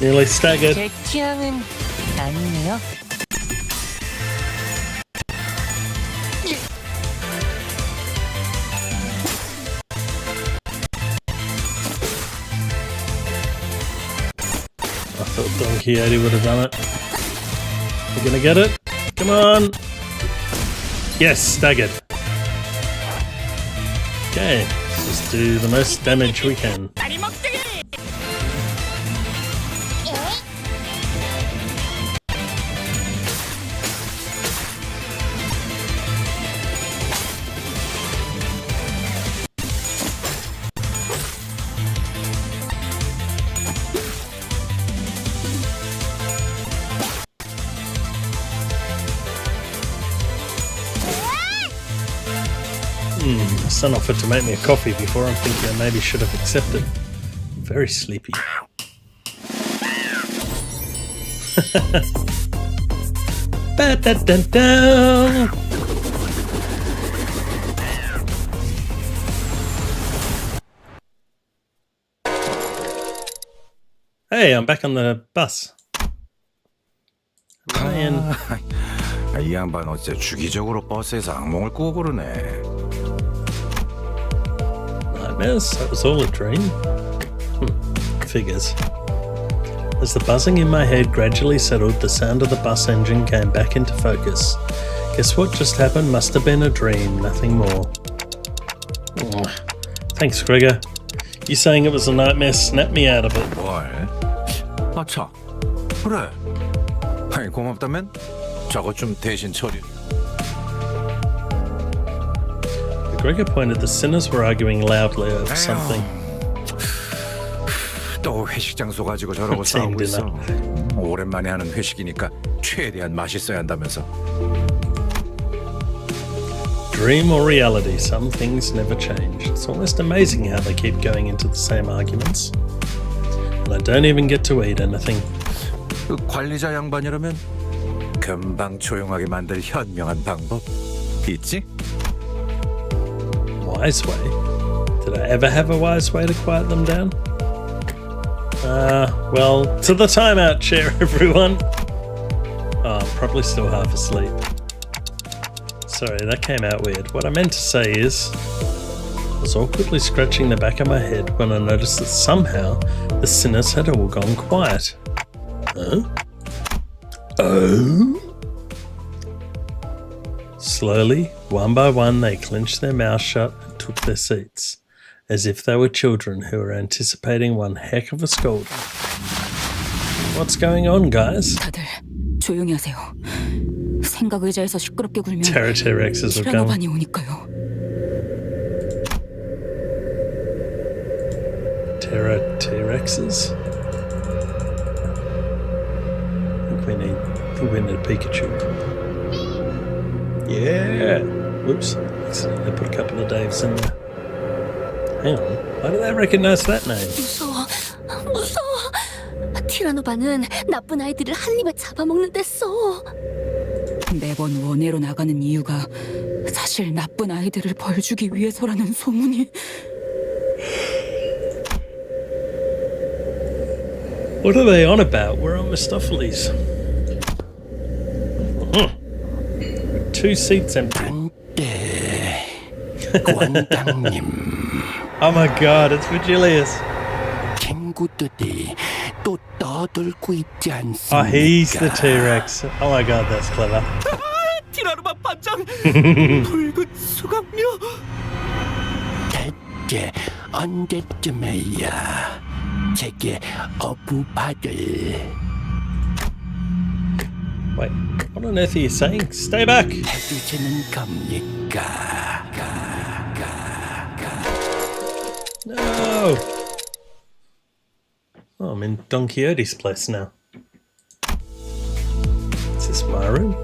Nearly staggered. 제 취향은 아니네요. I thought Don Quixote would have done it. We're gonna get it. Come on. Yes, staggered. Okay, let's just do the most damage we can. 다리 먹대기. My son offered to make me a coffee before. I'm thinking I maybe should have accepted. I'm very sleepy. Ba-da-da-da. Hey, I'm back on the bus. Ryan. 이 양반 어째 주기적으로 버스에서 악몽을 꾸고 그러네. Nightmares? That was all a dream. Figures. As the buzzing in my head gradually settled, the sound of the bus engine came back into focus. Guess what just happened must have been a dream, nothing more. Thanks, Gregor. You saying it was a nightmare snapped me out of it. 뭘? 아차. 그래. 아니 고맙다면 저것 좀 대신 처리. Gregor pointed the sinners were arguing loudly over something. 또 회식 장소 가지고 저러고 싸우고 있어. 오랜만에 하는 회식이니까 최대한 맛있어야 한다면서. Dream or reality, some things never change. It's almost amazing how they keep going into the same arguments. And I don't even get to eat anything. 그 관리자 양반이라면 금방 조용하게 만들 현명한 방법 있지? Wise way? Did I ever have a wise way to quiet them down? Well, to the timeout chair, everyone. Oh, I'm probably still half asleep. Sorry, that came out weird. What I meant to say is, I was awkwardly scratching the back of my head when I noticed that somehow the sinners had all gone quiet. Huh? Oh? Slowly, one by one, they clenched their mouths shut and took their seats, as if they were children who were anticipating one heck of a scolding. What's going on, guys? 다들 조용히 하세요. 생각 의자에서 시끄럽게 굴면 T-Rexes will come. 티라노반이 오니까요. T-Rexes? I think we need a Pikachu. Yeah! Whoops. Accidentally put a couple of Daves in there. Hang on. Why do they recognize that name? 무서워. 티라노반은 나쁜 아이들을 한 입에 잡아먹는댔어. 매번 원회로 나가는 이유가 사실 나쁜 아이들을 벌주기 위해서라는 소문이. What are they on about? Where are Mistopheles? Two seats empty. 원장님, Oh my god, it's Virgilius. 친구들이 또 떠들고 있지 않습니까? Oh, he's the T-Rex. Oh my god, that's clever. 티라노반 반장 붉은 수강료 대체 언제쯤에야 제게 어부받을 Wait, what on earth are you saying? Stay back! 해주시는 겁니까? No! Oh, I'm in Don Quixote's place now. Is this my room?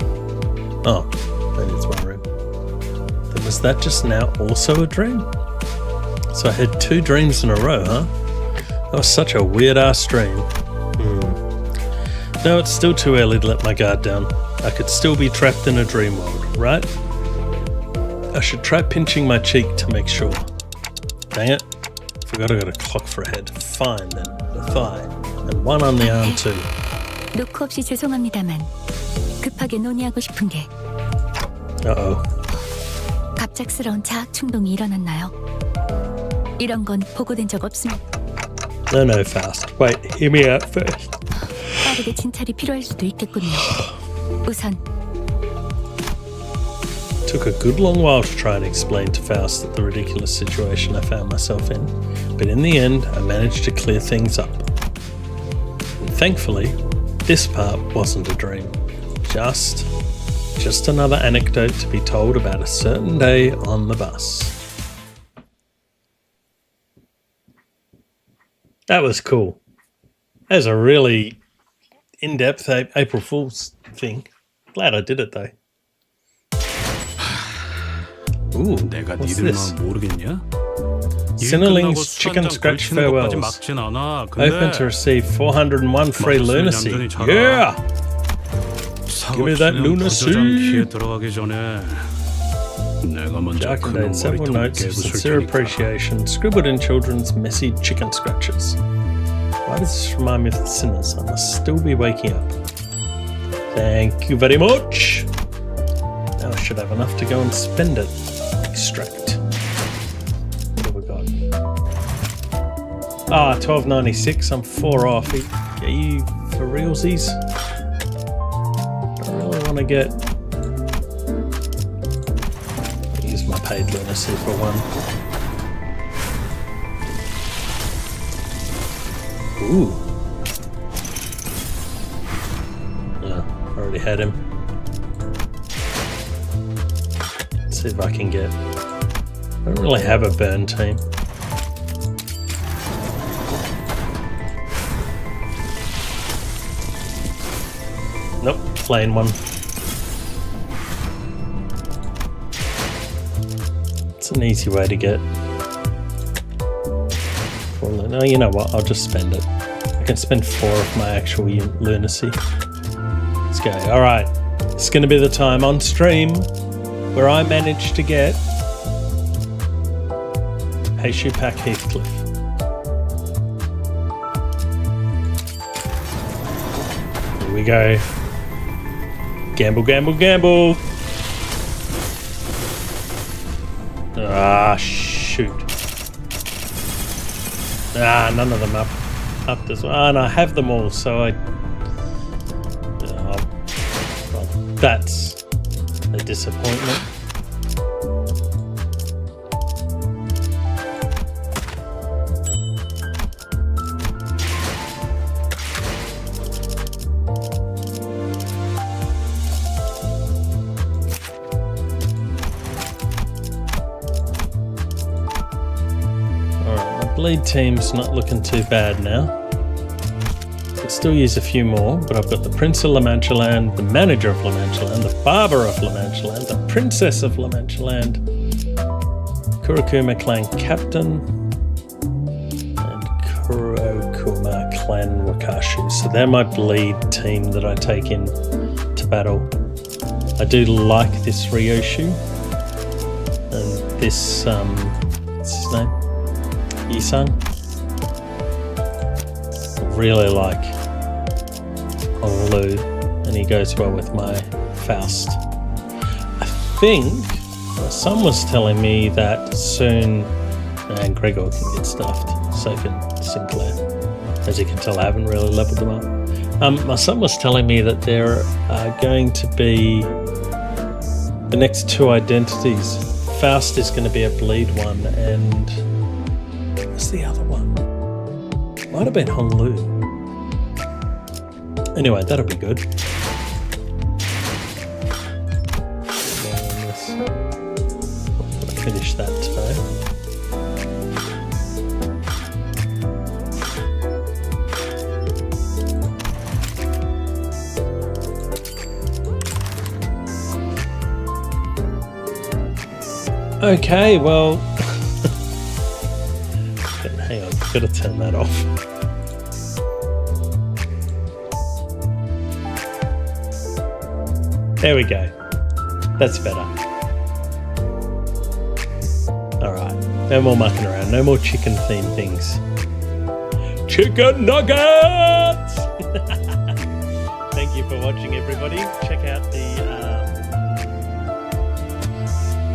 Oh, maybe it's my room. Then was that just now also a dream? So I had two dreams in a row, huh? That was such a weird-ass dream. No, it's still too early to let my guard down. I could still be trapped in a dream world, right? I should try pinching my cheek to make sure. Dang it. Forgot I got a clock for a head. Fine then. The thigh. And one on the arm too. 노크 없이 죄송합니다만 급하게 논의하고 싶은 게 Uh-oh. 갑작스러운 자학 충동이 일어났나요? 이런 건 보고된 적 없습니다. No, Faust. Wait, hear me out first. 빠르게 진찰이 필요할 수도 있겠군요. 우선 Took a good long while to try and explain to Faust the ridiculous situation I found myself in, but in the end I managed to clear things up. And thankfully, this part wasn't a dream. Just another anecdote to be told about a certain day on the bus. That was cool. That was a really in-depth April Fool's thing. Glad I did it though. Ooh, 내가 what's 니들 this? 마음 모르겠냐? Cinnaling's Chicken Scratch Farewells. 막진 않아. Open to receive 401 free lunacy. Yeah! Give me that lunacy! 부조장 들어가기 전에 내가 먼저 Jack 그놈 contains several 머리통을 notes of 깨부술 sincere 테니까. appreciation scribbled in children's messy chicken scratches. Why does this remind me of the sinners? I must still be waking up. Thank you very much! Now I should have enough to go and spend it. Extract. What have we got? Ah, $12.96. I'm 4 off. Are you for realsies? I really want to get... use my paid lunacy for one. Ooh. Yeah, already had him. Let's see if I can get... I don't really have a burn team. Nope, plain one. It's an easy way to get... No, you know what? I'll just spend it. I can spend 4 of my actual lunacy. Let's go. Alright. It's going to be the time on stream where I manage to get Heishu Pack Heathcliff. Here we go. Gamble, gamble, gamble. Ah, shoot. Ah, none of them up this one. Ah, and I have them all, so I... well, that's a disappointment. Lead team's not looking too bad now. Could still use a few more, but I've got the Prince of La Mancha Land, the Manager of La Mancha Land, the Barber of La Mancha Land, the Princess of La Mancha Land, Kurokuma Clan Captain, and Kurokuma Clan Wakashu. So they're my bleed team that I take in to battle. I do like this Ryoshu and this what's his name? Yisang. Really like Honlu, and he goes well with my Faust. I think my son was telling me that soon, and Gregor can get stuffed, so can Sinclair. As you can tell, I haven't really leveled them up. My son was telling me that there are going to be the next 2 identities. Faust is going to be a bleed one, and what's the other one? Might have been Honlu. Anyway, that'll be good. Finish that today. Okay, well... hang on, gotta turn that off. There we go. That's better. Alright, no more mucking around, no more chicken themed things. Chicken nuggets! Thank you for watching, everybody. Check out the...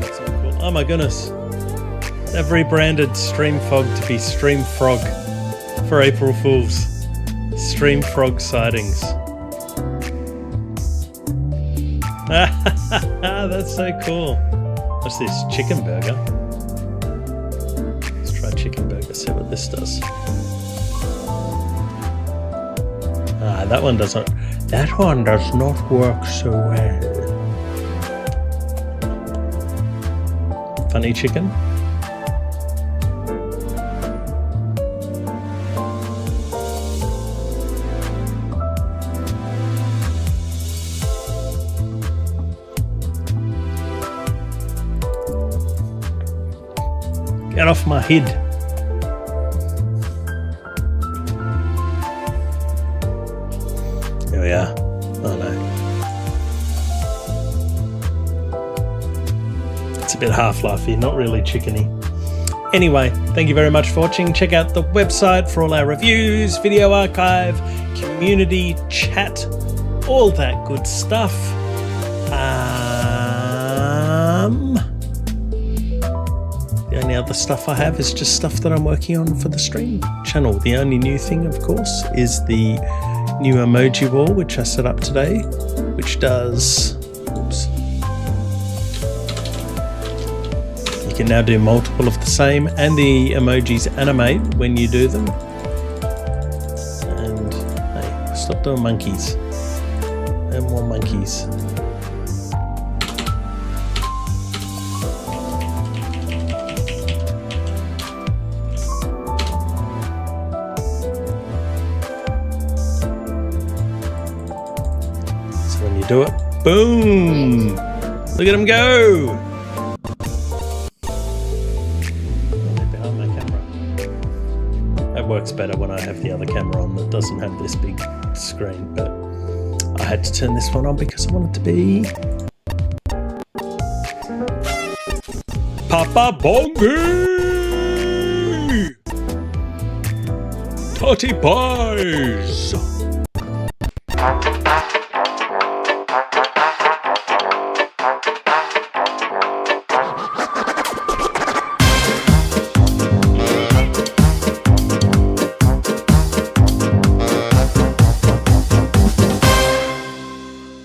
what's it called? Oh my goodness. They've rebranded Streamfog to be Streamfrog for April Fools. Streamfrog sightings. That's so cool. What's this? Chicken burger? Let's try chicken burger, see what this does. Ah, that one doesn't. That one does not work so well. Funny chicken? Get off my head. Here we are. Oh no. It's a bit Half-Life-y, not really chickeny. Anyway, thank you very much for watching. Check out the website for all our reviews, video archive, community, chat, all that good stuff. The only other stuff I have is just stuff that I'm working on for the stream channel. The only new thing, of course, is the new emoji wall, which I set up today, which does... Oops. You can now do multiple of the same, and the emojis animate when you do them. And hey, stop doing monkeys. No more monkeys. Do it. Boom! Look at him go! Behind my camera. That works better when I have the other camera on that doesn't have this big screen, but I had to turn this one on because I want it to be Papa Bongi! Toddy pies!